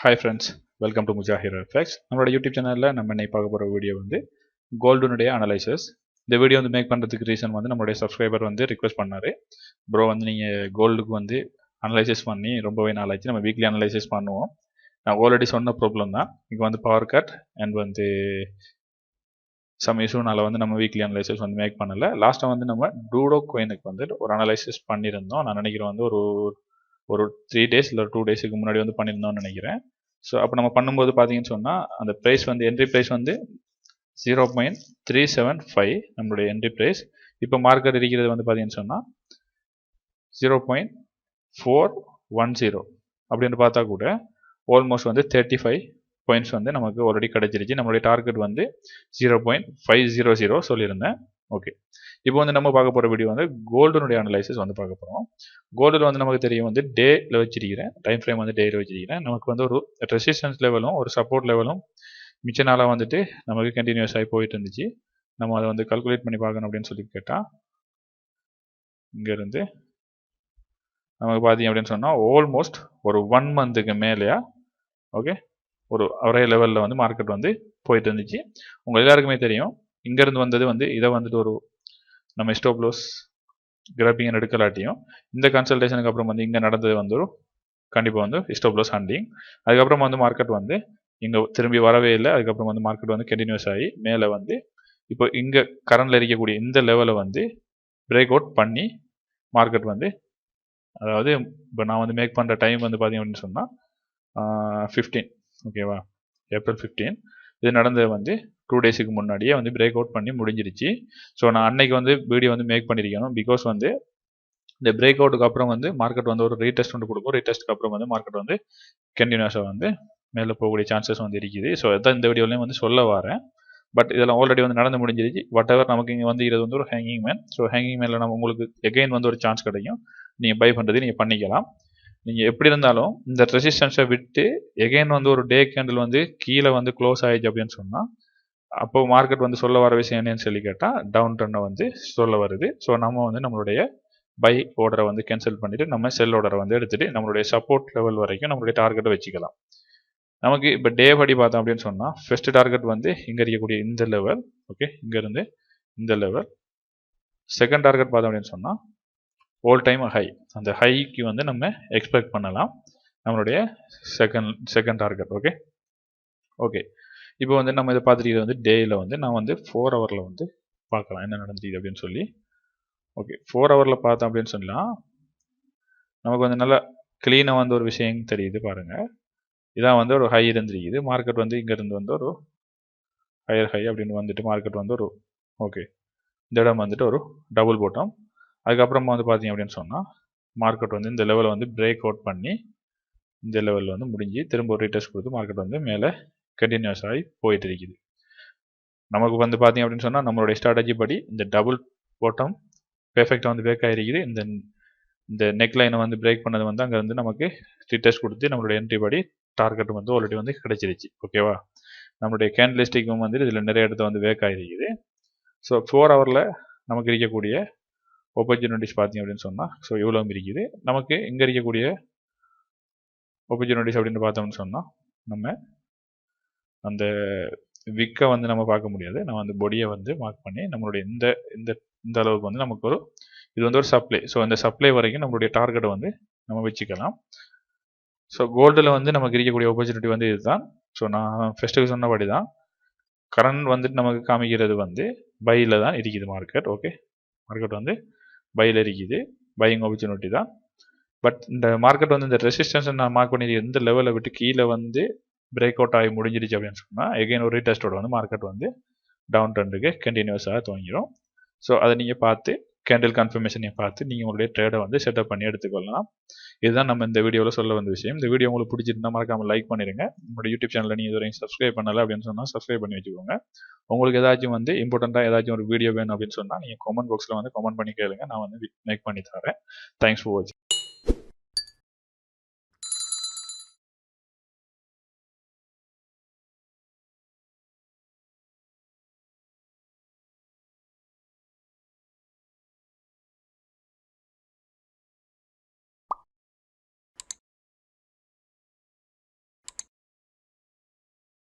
Hi friends, welcome to Mujahir FX. நம்மளோட YouTube சேனலில் நம்ம இன்னைக்கு பார்க்க போகிற வீடியோ வந்து கோல்டுனுடைய அனலைசஸ். இந்த வீடியோ வந்து மேக் பண்ணுறதுக்கு ரீசன் வந்து நம்மளுடைய சப்ஸ்கிரைபர் வந்து ரிக்வெஸ்ட் பண்ணார். ப்ரோ வந்து நீங்கள் கோல்டுக்கு வந்து அனலைசஸ் பண்ணி ரொம்பவே நாளாச்சு, நம்ம வீக்லி அனலைசஸ் பண்ணுவோம். நான் ஆல்ரெடி சொன்ன ப்ராப்ளம் தான். இங்கே வந்து பவர் கட் அண்ட் வந்து சம் இஷ்யூனால வந்து நம்ம வீக்லி அனலைசஸ் வந்து மேக் பண்ணலை. லாஸ்ட்டாக வந்து நம்ம டூடோ கோயினுக்கு வந்து ஒரு அனலைசஸ் பண்ணியிருந்தோம். நான் நினைக்கிறேன் வந்து ஒரு 3 days இல்லை 2 daysக்கு முன்னாடி வந்து பண்ணியிருந்தோம்னு நினைக்கிறேன். ஸோ அப்போ நம்ம பண்ணும்போது பார்த்தீங்கன்னு சொன்னால் அந்த ப்ரைஸ் வந்து என்ட்ரி ப்ரைஸ் வந்து 0.375 நம்மளுடைய என்ட்ரி ப்ரைஸ். இப்போ மார்க்கெட் இருக்கிறது வந்து பார்த்தீங்கன்னு சொன்னால் 0.410 அப்படின்னு பார்த்தா கூட ஆல்மோஸ்ட் வந்து 35 பாயிண்ட்ஸ் வந்து நமக்கு ஆல்ரெடி கிடைச்சிருச்சு. நம்மளுடைய டார்கெட் வந்து 0.500 சொல்லியிருந்தேன். ஓகே, இப்போ வந்து நம்ம பார்க்க போகிற வீடியோ வந்து கோல்டுனுடைய அனலைசிஸ் வந்து பார்க்க போகிறோம். கோல்டில் வந்து நமக்கு தெரியும் வந்து டேல வச்சிருக்கிறேன், டைம் ஃப்ரேம் வந்து டேல வச்சிருக்கிறேன். நமக்கு வந்து ஒரு ரெசிஸ்டன்ஸ் லெவலும் ஒரு சப்போர்ட் லெவலும் மிச்ச நாளாக வந்துட்டு நமக்கு கண்டினியூஸ் ஆகி போயிட்டு இருந்துச்சு. நம்ம அதை வந்து கால்குலேட் பண்ணி பார்க்கணும் அப்படின்னு சொல்லி கேட்டால் இங்கேருந்து நமக்கு பார்த்தீங்க அப்படின்னு சொன்னால் ஆல்மோஸ்ட் ஒரு 1 monthக்கு மேலேயா ஓகே ஒரு ஒரே லெவலில் வந்து மார்க்கெட் வந்து போயிட்டு இருந்துச்சு. உங்கள் எல்லாருக்குமே தெரியும், இங்கேருந்து வந்தது வந்து இதை வந்துட்டு ஒரு நம்ம ஸ்டாப் லாஸ் கிராப்பிங் எடுக்கலாட்டியும் இந்த கன்சல்டேஷனுக்கு அப்புறம் வந்து இங்கே நடந்தது வந்து ஒரு கண்டிப்பாக வந்து ஸ்டாப் லாஸ் ஹண்டிங். அதுக்கப்புறம் வந்து மார்க்கெட் வந்து இங்கே திரும்பி வரவே இல்லை. அதுக்கப்புறம் வந்து மார்க்கெட் வந்து கண்டினியூஸ் ஆகி மேலே வந்து இப்போ இங்கே கரண்டில் இருக்கக்கூடிய இந்த லெவலை வந்து பிரேக் அவுட் பண்ணி மார்க்கெட் வந்து, அதாவது இப்போ நான் வந்து மேக் பண்ணுற டைம் வந்து பார்த்தீங்க அப்படின்னு சொன்னால் 15 ஓகேவா, April 15 இது நடந்தது வந்து 2 daysக்கு முன்னாடியே வந்து பிரேக் அவுட் பண்ணி முடிஞ்சிருச்சு. ஸோ நான் அன்னைக்கு வந்து வீடியோ வந்து மேக் பண்ணியிருக்கணும். பிகாஸ் வந்து இந்த பிரேக் அவுட்டுக்கு அப்புறம் வந்து மார்க்கெட் வந்து ஒரு ரீடெஸ்ட் வந்து கொடுக்கும். ரீடெஸ்ட்டுக்கு அப்புறம் வந்து மார்க்கெட் வந்து கண்டினியூஸாக வந்து மேலே போகக்கூடிய சான்சஸ் வந்து இருக்குது. ஸோ அதான் இந்த வீடியோலையும் வந்து சொல்ல வரேன். பட் இதெல்லாம் ஆல்ரெடி வந்து நடந்து முடிஞ்சிருச்சு. வாட் எவர் நமக்கு இங்கே வந்து இது வந்து ஒரு ஹேங்கிங் மேன். ஸோ ஹேங்கிங் மேனில் நம்ம உங்களுக்கு எகைன் வந்து ஒரு சான்ஸ் கிடைக்கும். நீங்கள் பை பண்ணுறது நீங்கள் பண்ணிக்கலாம். நீங்கள் எப்படி இருந்தாலும் இந்த ரெசிஸ்டன்ஸை விட்டு எகைன் வந்து ஒரு டே கேண்டில் வந்து கீழே வந்து க்ளோஸ் ஆயிடுச்சு அப்படின்னு சொன்னால் அப்போ மார்க்கெட் வந்து சொல்ல வர விஷயம் என்னன்னு சொல்லி கேட்டால் டவுன் ட்ரெண்டை வந்து சொல்ல வருது. ஸோ நம்ம வந்து நம்மளுடைய பை ஆர்டரை வந்து கேன்சல் பண்ணிவிட்டு நம்ம செல் ஆர்டரை வந்து எடுத்துகிட்டு நம்மளுடைய சப்போர்ட் லெவல் வரைக்கும் நம்மளுடைய டார்கெட்டை வச்சுக்கலாம். நமக்கு இப்போ டே படி பார்த்தோம் அப்படின்னு சொன்னால் ஃபர்ஸ்ட் டார்கெட் வந்து இங்கே இருக்கக்கூடிய இந்த லெவல், ஓகே, இங்கேருந்து இந்த லெவல். செகண்ட் டார்கெட் பார்த்தோம் அப்படின்னு சொன்னால் ஆல் டைம் ஹை, அந்த ஹைக்கு வந்து நம்ம எக்ஸ்பெக்ட் பண்ணலாம் நம்மளுடைய செகண்ட் டார்கெட். ஓகே ஓகே இப்போ வந்து நம்ம இதை பார்த்துட்டு வந்து டேயில் வந்து நான் வந்து 4 hour வந்து பார்க்கலாம் என்ன நடந்துச்சு அப்படின்னு சொல்லி. ஓகே, 4 hour பார்த்தோம் அப்படின்னு சொன்னால் நமக்கு வந்து நல்லா க்ளீனாக வந்து ஒரு விஷயம் தெரியுது பாருங்கள். இதான் வந்து ஒரு ஹை இருந்துருக்குது. மார்க்கெட் வந்து இங்கேருந்து வந்து ஒரு ஹையர் ஹை அப்படின்னு வந்துட்டு மார்க்கெட் வந்து ஒரு ஓகே இந்த இடம் வந்துட்டு ஒரு டபுள் பாட்டம். அதுக்கப்புறமா வந்து பார்த்தீங்க அப்படின்னு சொன்னால் மார்க்கெட் வந்து இந்த லெவலை வந்து பிரேக் அவுட் பண்ணி இந்த லெவலில் வந்து முடிஞ்சு திரும்ப ஒரு ரீடெஸ்ட் கொடுத்து மார்க்கெட் வந்து மேலே கண்டினியூஸ் ஆகி போயிட்டு இருக்குது. நமக்கு வந்து பார்த்தீங்க அப்படின்னு சொன்னால் நம்மளுடைய ஸ்ட்ராட்டஜி படி இந்த டபுள் பாட்டம் பெர்ஃபெக்டாக வந்து பிரேக் ஆகிருக்குது. இந்த நெக் லைனை வந்து பிரேக் பண்ணது வந்து அங்கே வந்து நமக்கு ரீடெஸ்ட் கொடுத்து நம்மளுடைய என்ட்ரி படி டார்கெட் வந்து ஆல்ரெடி வந்து கிடைச்சிருச்சு. ஓகேவா, நம்மளுடைய கேண்டலிஸ்டிக்கும் வந்து இதில் நிறைய இடத்த வந்து வேக் ஆகிருக்குது. ஸோ 4 hour நமக்கு இருக்கக்கூடிய ஆப்பர்ச்சுனிட்டிஸ் பார்த்தீங்க அப்படின்னு சொன்னால் ஸோ இவ்வளோ இருக்குது. நமக்கு இங்கே இருக்கக்கூடிய ஆப்பர்ச்சுனிட்டிஸ் அப்படின்னு பார்த்தோம்னு சொன்னால் நம்ம அந்த விக்கை வந்து நம்ம பார்க்க முடியாது. நம்ம அந்த பொடியை வந்து மார்க் பண்ணி நம்மளுடைய இந்த இந்த இந்த அளவுக்கு வந்து நமக்கு ஒரு இது வந்து ஒரு சப்ளை. ஸோ இந்த சப்ளை வரைக்கும் நம்மளுடைய டார்கெட்டை வந்து நம்ம வச்சுக்கலாம். ஸோ கோல்டில் வந்து நமக்கு இருக்கக்கூடிய ஆப்பர்ச்சுனிட்டி வந்து இதுதான். ஸோ நான் ஃபஸ்ட்டுக்கு சொன்னபடி தான் கரண்ட் வந்துட்டு நமக்கு காமிக்கிறது வந்து பையில் தான் இருக்குது மார்க்கெட். ஓகே, மார்க்கெட் வந்து பையில் இருக்குது, பையிங் ஆப்பர்ச்சுனிட்டி தான். பட் இந்த மார்க்கெட் வந்து இந்த ரெசிஸ்டன்ஸை நான் மார்க் பண்ணி எந்த லெவலை விட்டு கீழே வந்து பிரேக் அவுட் ஆகி முடிஞ்சிருச்சு அப்படின்னு சொன்னால் எகைன் ஒரு ரீடெஸ்டோட வந்து மார்க்கெட் வந்து டவுன் ட்ரெண்டுக்கு கண்டினியூஸாக துவங்கிடும். ஸோ அதை நீங்கள் பார்த்து கேண்டில் கன்ஃபர்மேஷனை பார்த்து நீங்கள் உங்களுடைய ட்ரேடை வந்து செட்டப் பண்ணி எடுத்துக்கொள்ளலாம். இதுதான் நம்ம இந்த வீடியோவில் சொல்ல வந்த விஷயம். இந்த வீடியோ உங்களுக்கு பிடிச்சிருந்தா மறக்காமல் லைக் பண்ணிடுங்க. நம்மளோட யூடியூப் சேனலில் நீங்கள் இதுவரைக்கும் சப்ஸ்கிரைப் பண்ணலை அப்படின்னு சொன்னால் சப்ஸ்கிரைப் பண்ணி வச்சுக்கோங்க. உங்களுக்கு ஏதாச்சும் வந்து இம்பார்ட்டண்ட்டாக ஏதாச்சும் ஒரு வீடியோ வேணும் அப்படின்னு சொன்னால் நீங்கள் கமெண்ட் பாக்ஸில் வந்து கமெண்ட் பண்ணி கேளுங்க, நான் வந்து மேக் பண்ணி தரேன். தேங்க்ஸ் ஃபார் வாட்சிங்.